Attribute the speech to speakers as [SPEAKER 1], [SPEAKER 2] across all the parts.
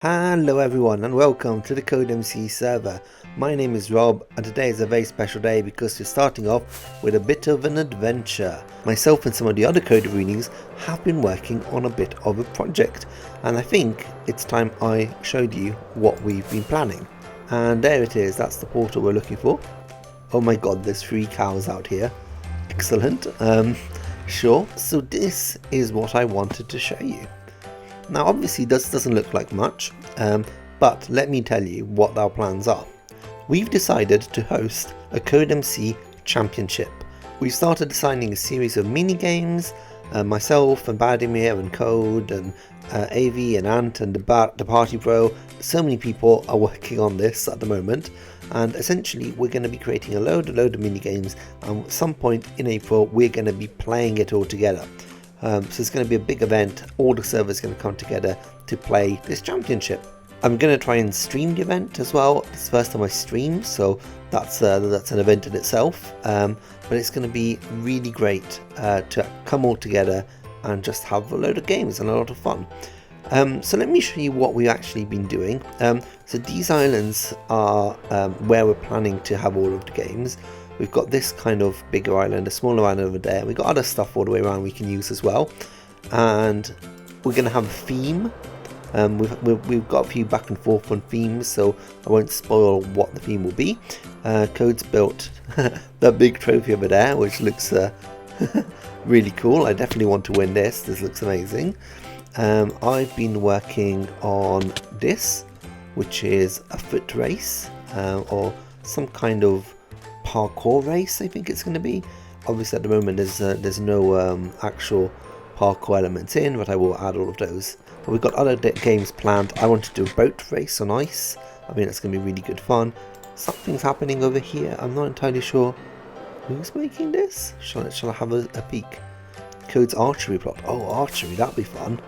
[SPEAKER 1] Hello everyone and welcome to the CodeMC server. My name is Rob and today is a very special day because we're starting off with a bit of an adventure. Myself and some of the other Coder Greenies have been working on a bit of a project and I think it's time I showed you what we've been planning. And there it is, that's the portal we're looking for. Oh my god, there's 3 cows out here. Excellent. Sure, so this is what I wanted to show you. Now obviously this doesn't look like much, but let me tell you what our plans are. We've decided to host a CodeMC Championship. We've started designing a series of mini-games, myself and Badimir and Code and AV and Ant and the Party Pro. So many people are working on this at the moment, and essentially we're going to be creating a load of mini-games, and at some point in April we're going to be playing it all together. So it's going to be a big event, all the servers are going to come together to play this championship. I'm going to try and stream the event as well. It's the first time I stream, so that's an event in itself. But it's going to be really great to come all together and just have a load of games and a lot of fun. So let me show you what we've actually been doing. So these islands are where we're planning to have all of the games. We've got this kind of bigger island, a smaller island over there. We've got other stuff all the way around we can use as well. And we're going to have a theme. We've got a few back and forth on themes, so I won't spoil what the theme will be. Code's built that big trophy over there, which looks really cool. I definitely want to win this. This looks amazing. I've been working on this, which is a foot race or some kind of parkour race, I think it's going to be. Obviously at the moment there's no actual parkour elements in, but I will add all of those. But we've got other games planned. I want to do a boat race on ice. I mean, it's going to be really good fun. Something's happening over here. I'm not entirely sure who's making this. Shall I have a peek? Code's archery plot. Oh, archery, that'll be fun.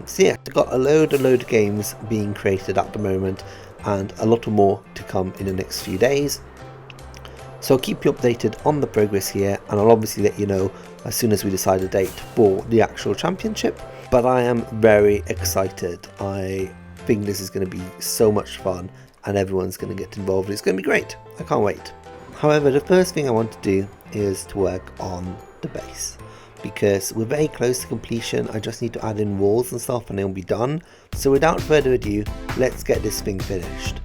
[SPEAKER 1] So yeah, I've got a load of games being created at the moment, and a lot more to come in the next few days. So I'll keep you updated on the progress here, and I'll obviously let you know as soon as we decide a date for the actual championship. But I am very excited. I think this is going to be so much fun and everyone's going to get involved. It's going to be great. I can't wait. However, the first thing I want to do is to work on the base, because we're very close to completion. I just need to add in walls and stuff and it'll be done. So without further ado, let's get this thing finished.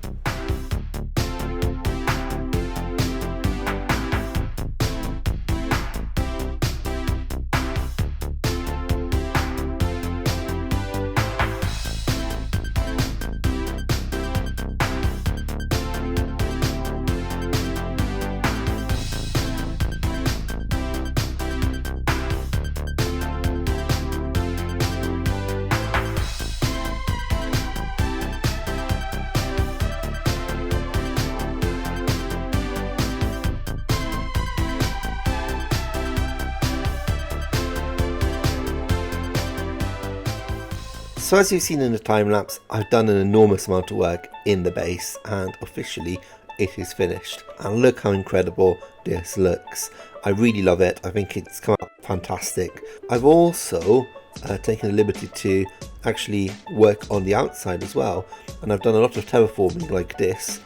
[SPEAKER 1] So as you've seen in the time lapse, I've done an enormous amount of work in the base, and officially it is finished. And look how incredible this looks. I really love it. I think it's come out fantastic. I've also taken the liberty to actually work on the outside as well, and I've done a lot of terraforming like this,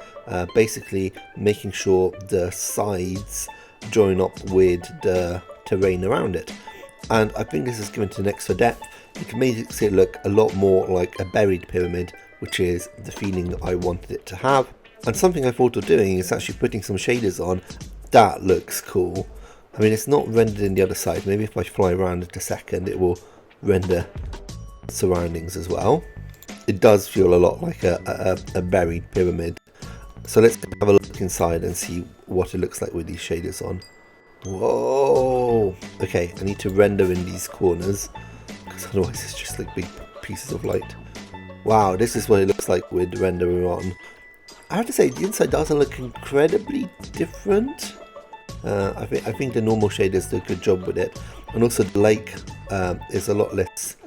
[SPEAKER 1] basically making sure the sides join up with the terrain around it. And I think this has given it an extra depth. It makes it look a lot more like a buried pyramid, which is the feeling that I wanted it to have. And something I thought of doing is actually putting some shaders on. That looks cool. I mean, it's not rendered in the other side. Maybe if I fly around it a second, it will render surroundings as well. It does feel a lot like a buried pyramid. So let's have a look inside and see what it looks like with these shaders on. Whoa! Okay, I need to render in these corners, because otherwise it's just like big pieces of light. Wow, this is what it looks like with rendering on. I have to say, the inside doesn't look incredibly different. I think the normal shaders do a good job with it, and also the lake is a lot less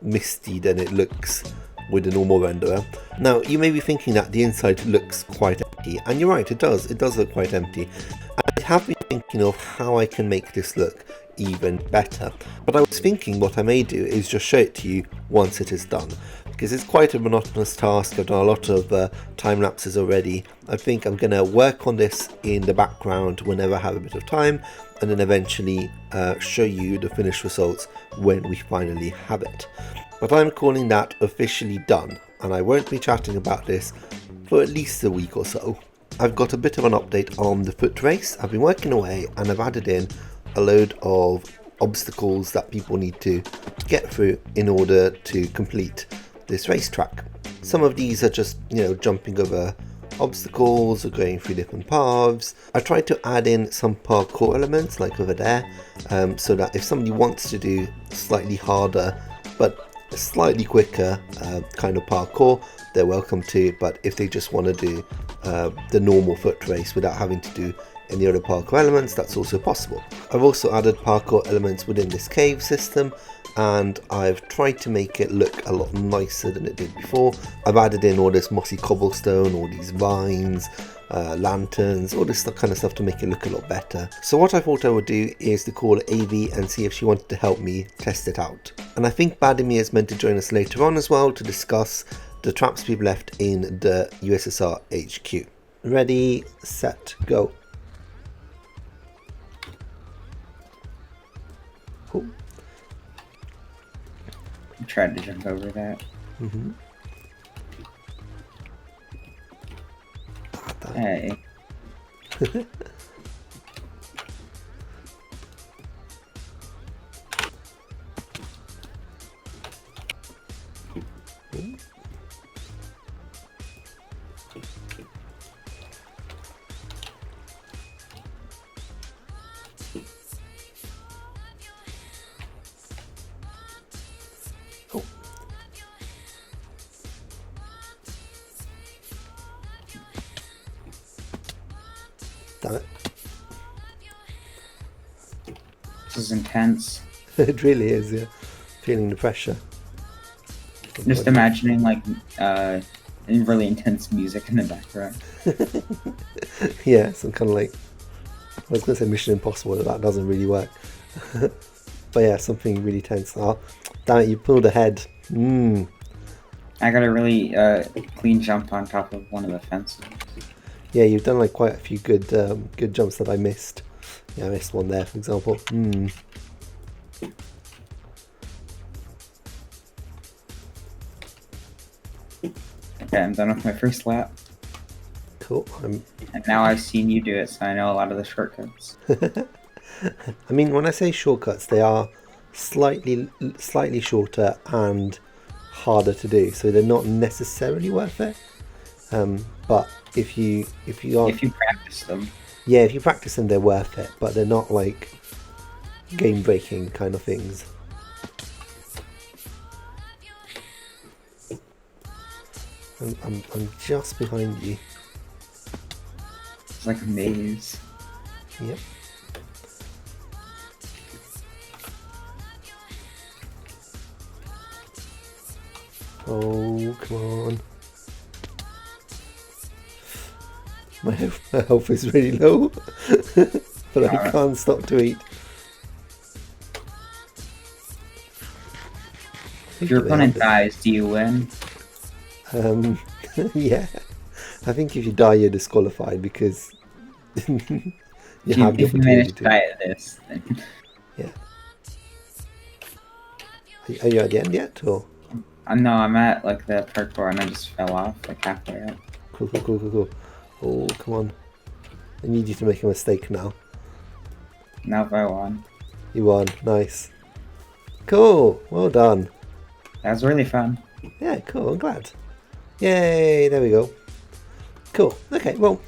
[SPEAKER 1] misty than it looks with the normal renderer. Now you may be thinking that the inside looks quite empty, and you're right, it does look quite empty. I have been thinking of how I can make this look even better, but I was thinking what I may do is just show it to you once it is done. because it's quite a monotonous task. I've done a lot of time lapses already. I think I'm going to work on this in the background whenever I have a bit of time, and then eventually show you the finished results when we finally have it. But I'm calling that officially done, and I won't be chatting about this for at least a week or so. I've got a bit of an update on the foot race. I've been working away and I've added in a load of obstacles that people need to get through in order to complete this racetrack. Some of these are just, jumping over obstacles or going through different paths. I tried to add in some parkour elements like over there, so that if somebody wants to do slightly harder but slightly quicker kind of parkour, they're welcome to. But if they just want to do the normal foot race without having to do any other parkour elements, that's also possible. I've also added parkour elements within this cave system, and I've tried to make it look a lot nicer than it did before. I've added in all this mossy cobblestone, all these vines, lanterns, all this kind of stuff to make it look a lot better. So what I thought I would do is to call AV and see if she wanted to help me test it out. And I think Badimir is meant to join us later on as well to discuss the traps we've left in the USSR HQ. Ready, set, go. Cool.
[SPEAKER 2] I tried to jump over that. Hey.
[SPEAKER 1] Damn it.
[SPEAKER 2] This is intense.
[SPEAKER 1] It really is, yeah. Feeling the pressure.
[SPEAKER 2] Just imagining really intense music in the background.
[SPEAKER 1] Yeah, some kind of I was going to say Mission Impossible, but that doesn't really work. But yeah, something really tense. Oh, damn it, you pulled ahead.
[SPEAKER 2] I got a really clean jump on top of one of the fences.
[SPEAKER 1] Yeah, you've done quite a few good jumps that I missed. Yeah, I missed one there, for example.
[SPEAKER 2] Okay, I'm done with my first lap.
[SPEAKER 1] Cool.
[SPEAKER 2] And now I've seen you do it, so I know a lot of the shortcuts.
[SPEAKER 1] I mean, when I say shortcuts, they are slightly shorter and harder to do, so they're not necessarily worth it. But if you
[SPEAKER 2] practice them,
[SPEAKER 1] yeah, if you practice them, they're worth it. But they're not game breaking kind of things. I'm just behind you.
[SPEAKER 2] It's like a maze.
[SPEAKER 1] Yep. Oh, come on. My health is really low, but I can't stop to eat.
[SPEAKER 2] If your opponent dies, do you win?
[SPEAKER 1] Yeah. I think if you die, you're disqualified because you have the
[SPEAKER 2] if you manage to die at this, then...
[SPEAKER 1] Yeah. Are you at the end yet, or?
[SPEAKER 2] No, I'm at the parkour and I just fell off halfway up.
[SPEAKER 1] Cool. Oh, come on. I need you to make a mistake now.
[SPEAKER 2] Now I won.
[SPEAKER 1] You won. Nice. Cool. Well done.
[SPEAKER 2] That was really fun.
[SPEAKER 1] Yeah, cool. I'm glad. Yay. There we go. Cool. Okay. Well,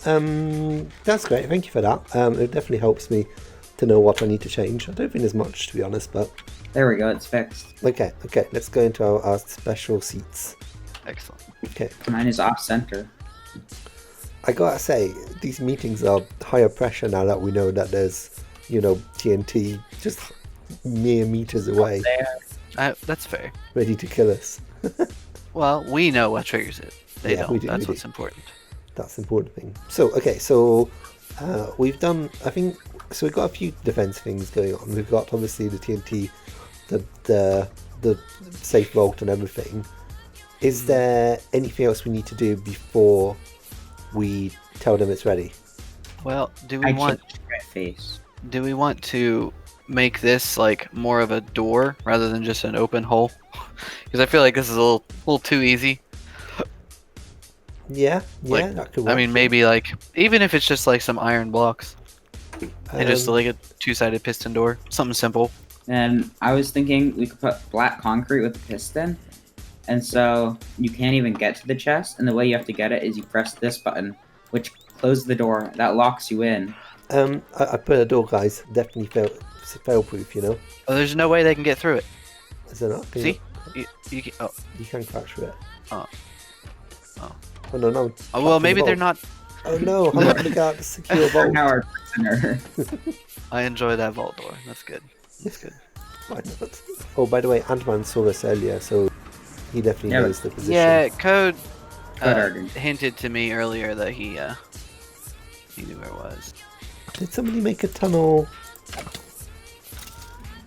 [SPEAKER 1] that's great. Thank you for that. It definitely helps me to know what I need to change. I don't think there's much, to be honest, but...
[SPEAKER 2] There we go. It's fixed.
[SPEAKER 1] Okay. Let's go into our special seats.
[SPEAKER 3] Excellent.
[SPEAKER 1] Okay.
[SPEAKER 2] Mine is off-center.
[SPEAKER 1] I gotta say, these meetings are higher pressure now that we know that there's, TNT just mere meters away,
[SPEAKER 3] That's fair.
[SPEAKER 1] ready to kill us.
[SPEAKER 3] Well, we know what triggers it. They
[SPEAKER 1] Yeah,
[SPEAKER 3] don't.
[SPEAKER 1] we do,
[SPEAKER 3] That's
[SPEAKER 1] we do.
[SPEAKER 3] what's important.
[SPEAKER 1] That's the important thing. So, okay, we've done, I think, so we've got a few defense things going on. We've got, obviously, the TNT, the safe vault and everything. Is there anything else we need to do before we tell them it's ready?
[SPEAKER 3] Well, do
[SPEAKER 2] I
[SPEAKER 3] we want
[SPEAKER 2] changed my face.
[SPEAKER 3] to make this like more of a door rather than just an open hole? Because I feel like this is a little too easy.
[SPEAKER 1] Yeah,
[SPEAKER 3] Like,
[SPEAKER 1] that could work.
[SPEAKER 3] I mean, maybe like even if it's just like some iron blocks and just like a two-sided piston door, something simple.
[SPEAKER 2] And I was thinking we could put black concrete with a piston, and so you can't even get to the chest. And the way you have to get it is you press this button, which closes the door. That locks you in.
[SPEAKER 1] I put a door, guys. Definitely fail-proof, you know.
[SPEAKER 3] Oh, there's no way they can get through it.
[SPEAKER 1] Is there not? Can
[SPEAKER 3] See, you can. Oh,
[SPEAKER 1] you can crash through it.
[SPEAKER 3] Oh. Oh.
[SPEAKER 1] Oh no, no.
[SPEAKER 3] oh well, maybe they're not.
[SPEAKER 1] Oh no, I'm not gonna get out the secure vault.
[SPEAKER 2] Now our prisoner.
[SPEAKER 3] I enjoy that vault door. That's good. That's good.
[SPEAKER 1] Why not? Oh, by the way, Ant-Man saw us earlier, so he definitely
[SPEAKER 2] Yeah,
[SPEAKER 1] knows the position.
[SPEAKER 3] Yeah, Code
[SPEAKER 2] Code
[SPEAKER 3] hinted to me earlier that he knew where it was.
[SPEAKER 1] Did somebody make a tunnel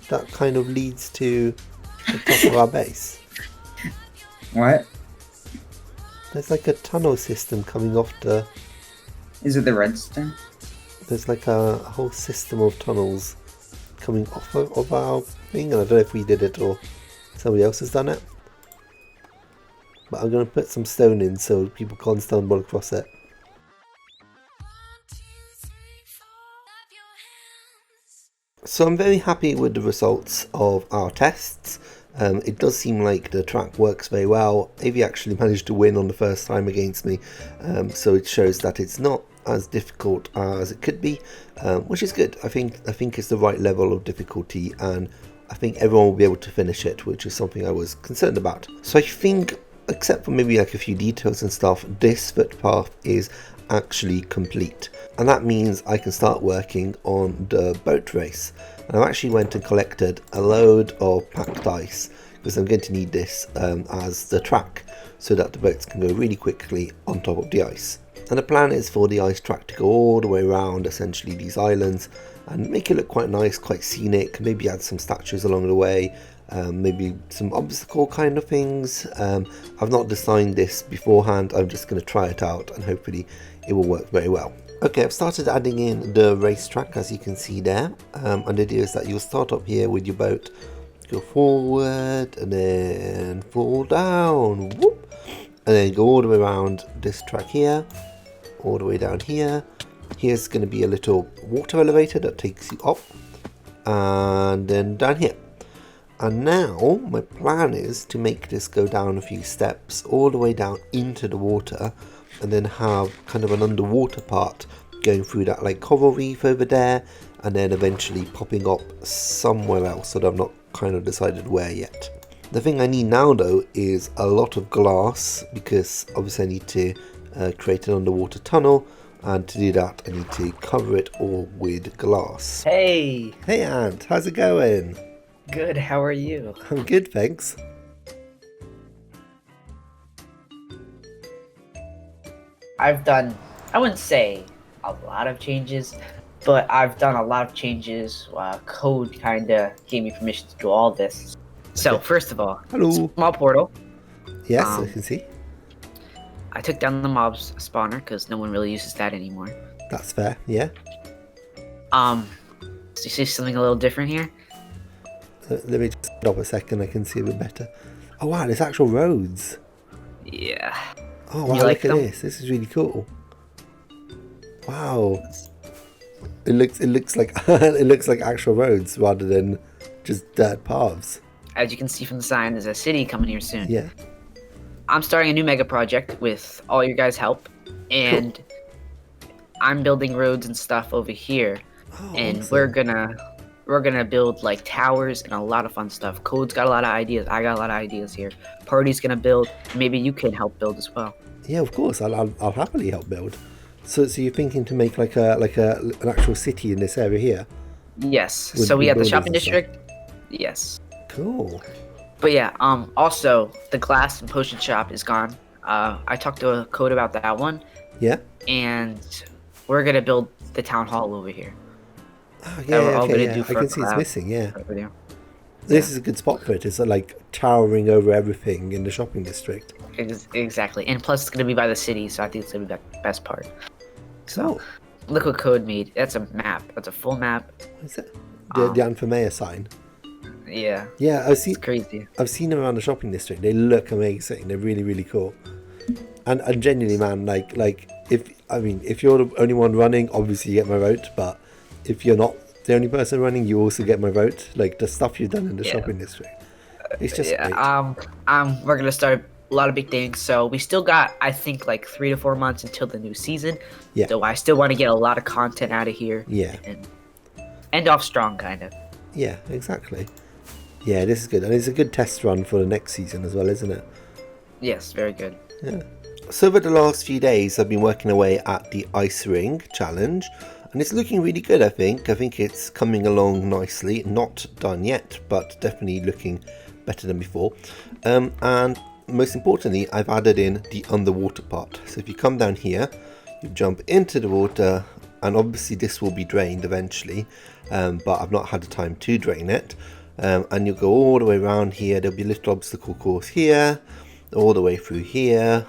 [SPEAKER 1] that kind of leads to the top of our base?
[SPEAKER 2] What?
[SPEAKER 1] There's like a tunnel system coming off the...
[SPEAKER 2] Is it the redstone?
[SPEAKER 1] There's like a whole system of tunnels coming off of our thing, and I don't know if we did it or somebody else has done it. But I'm going to put some stone in so people can't stumble across it. So I'm very happy with the results of our tests. It does seem like the track works very well. Avi actually managed to win on the first time against me, so it shows that it's not as difficult as it could be, which is good. I think it's the right level of difficulty, and I think everyone will be able to finish it, which is something I was concerned about. So I think, except for maybe like a few details and stuff, this footpath is actually complete, and that means I can start working on the boat race. And I actually went and collected a load of packed ice because I'm going to need this as the track so that the boats can go really quickly on top of the ice. And the plan is for the ice track to go all the way around essentially these islands and make it look quite nice, quite scenic, maybe add some statues along the way, maybe some obstacle kind of things. I've not designed this beforehand, I'm just going to try it out and hopefully it will work very well. Okay, I've started adding in the racetrack, as you can see there, and the idea is that you'll start up here with your boat, go forward and then fall down, whoop, and then go all the way around this track here, all the way down here. Here's going to be a little water elevator that takes you up and then down here. And now my plan is to make this go down a few steps all the way down into the water, and then have kind of an underwater part going through that like coral reef over there, and then eventually popping up somewhere else that I've not kind of decided where yet. The thing I need now though is a lot of glass, because obviously I need to create an underwater tunnel, and to do that I need to cover it all with glass.
[SPEAKER 4] Hey,
[SPEAKER 1] Hey Ant, how's it going?
[SPEAKER 4] good. How are you?
[SPEAKER 1] I'm good, thanks.
[SPEAKER 4] I've done, I wouldn't say a lot of changes, but I've done a lot of changes. Code kind of gave me permission to do all this. So,
[SPEAKER 1] Okay.
[SPEAKER 4] first of all,
[SPEAKER 1] Hello.
[SPEAKER 4] small portal.
[SPEAKER 1] Yes, I
[SPEAKER 4] Um,
[SPEAKER 1] can see.
[SPEAKER 4] I took down the mobs spawner because no one really uses that anymore.
[SPEAKER 1] That's fair, yeah.
[SPEAKER 4] So you see something a little different here?
[SPEAKER 1] Let me just stop a second, I can see a bit better. Oh wow, there's actual roads.
[SPEAKER 4] Yeah.
[SPEAKER 1] Oh wow,
[SPEAKER 4] You like
[SPEAKER 1] look at
[SPEAKER 4] them?
[SPEAKER 1] this. This is really cool. Wow. It looks like it looks like actual roads rather than just dirt paths.
[SPEAKER 4] As you can see from the sign, there's a city coming here soon.
[SPEAKER 1] Yeah.
[SPEAKER 4] I'm starting a new mega project with all your guys' help, and I'm building roads and stuff over here.
[SPEAKER 1] Oh,
[SPEAKER 4] And
[SPEAKER 1] awesome.
[SPEAKER 4] we're gonna build like towers and a lot of fun stuff. Code's got a lot of ideas. I got a lot of ideas here. Party's gonna build. Maybe you can help build as well.
[SPEAKER 1] Yeah, of course. I'll happily help build. So you're thinking to make like an actual city in this area here?
[SPEAKER 4] Yes.
[SPEAKER 1] With-
[SPEAKER 4] So we
[SPEAKER 1] with
[SPEAKER 4] have the
[SPEAKER 1] buildings
[SPEAKER 4] shopping
[SPEAKER 1] and stuff.
[SPEAKER 4] district. Yes.
[SPEAKER 1] Cool.
[SPEAKER 4] But yeah. Also, the glass and potion shop is gone. I talked to a Code about that one,
[SPEAKER 1] Yeah.
[SPEAKER 4] and we're gonna build the town hall over here.
[SPEAKER 1] Oh
[SPEAKER 4] we're
[SPEAKER 1] yeah,
[SPEAKER 4] all
[SPEAKER 1] okay,
[SPEAKER 4] gonna
[SPEAKER 1] yeah.
[SPEAKER 4] do
[SPEAKER 1] I
[SPEAKER 4] for
[SPEAKER 1] can
[SPEAKER 4] a
[SPEAKER 1] see it's
[SPEAKER 4] collab.
[SPEAKER 1] missing, yeah.
[SPEAKER 4] Over there.
[SPEAKER 1] This is a good spot for it. It's like towering over everything in the shopping district.
[SPEAKER 4] Exactly, and plus it's gonna be by the city, so I think it's gonna be the best part. So,
[SPEAKER 1] So,
[SPEAKER 4] look what Code made. That's a map. That's a full map.
[SPEAKER 1] what is it? The Anne for Mayor sign.
[SPEAKER 4] Yeah,
[SPEAKER 1] Yeah, I've seen them around the shopping district. They look amazing. They're really, really cool. And genuinely, man, like if you're the only one running, obviously you get my vote. But if you're not the only person running, you also get my vote. Like the stuff you've done in the shopping district, it's just great.
[SPEAKER 4] We're gonna start a lot of big things. So we still got, I think, like 3 to 4 months until the new season.
[SPEAKER 1] Yeah.
[SPEAKER 4] So I still want to get a lot of content out of here.
[SPEAKER 1] Yeah.
[SPEAKER 4] And end off strong, kind of.
[SPEAKER 1] Yeah, exactly. Yeah, this is good, and it's a good test run for the next season as well, isn't it?
[SPEAKER 4] Yes, very good.
[SPEAKER 1] Yeah. So over the last few days, I've been working away at the ice ring challenge, and it's looking really good. I think it's coming along nicely. Not done yet, but definitely looking better than before. And most importantly, I've added in the underwater part. So if you come down here, you jump into the water, and obviously this will be drained eventually, but I've not had the time to drain it. And you'll go all the way around here. There'll be a little obstacle course here, all the way through here,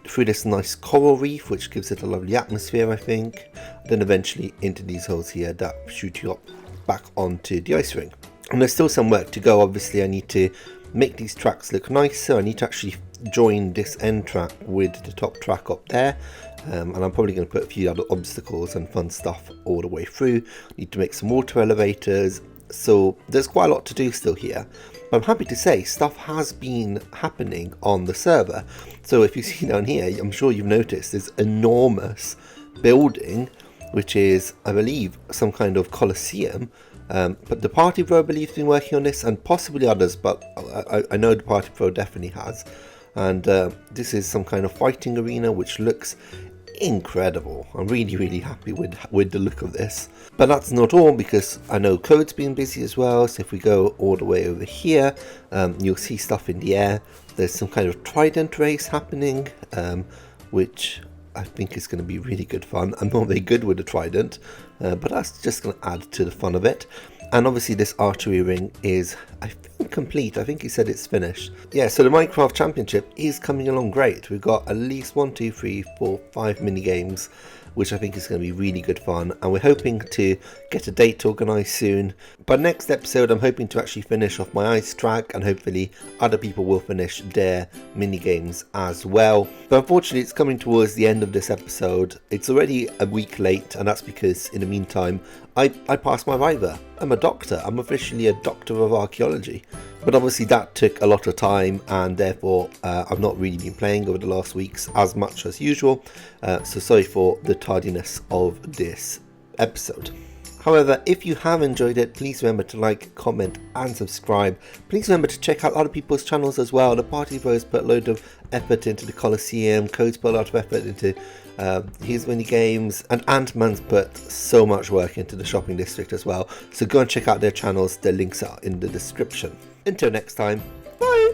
[SPEAKER 1] through this nice coral reef, which gives it a lovely atmosphere, I think. Then eventually into these holes here that shoot you up back onto the ice ring. And there's still some work to go. Obviously, I need to make these tracks look nicer. I need to actually join this end track with the top track up there. And I'm probably going to put a few other obstacles and fun stuff all the way through. Need to make some water elevators. So there's quite a lot to do still here. But I'm happy to say stuff has been happening on the server. So if you see down here, I'm sure you've noticed this enormous building, which is, I believe, some kind of coliseum. But the Party Pro, I believe, has been working on this, and possibly others, but I know the Party Pro definitely has. And this is some kind of fighting arena, which looks incredible. I'm really happy with the look of this. But that's not all, because I know Code's been busy as well. So if we go all the way over here, you'll see stuff in the air. There's some kind of trident race happening, which I think is going to be really good fun. I'm not very good with the trident, but that's just going to add to the fun of it. And obviously this archery ring is, I think, complete. I think he said it's finished. Yeah, so the Minecraft Championship is coming along great. We've got at least 1, 2, 3, 4, 5 mini games, which I think is going to be really good fun. And we're hoping to get a date organised soon. But next episode, I'm hoping to actually finish off my ice track, and hopefully other people will finish their mini games as well. But unfortunately, it's coming towards the end of this episode. It's already a week late, and that's because in the meantime, I passed my Viva. I'm a doctor. I'm officially a doctor of archaeology. But obviously that took a lot of time, and therefore I've not really been playing over the last weeks as much as usual. So sorry for the tardiness of this episode. However, if you have enjoyed it, please remember to like, comment and subscribe. Please remember to check out other people's channels as well. The Party Bros put a load of effort into the Coliseum, Code's put a lot of effort into his mini games, and Ant-Man's put so much work into the shopping district as well. So go and check out their channels, their links are in the description. Until next time, bye!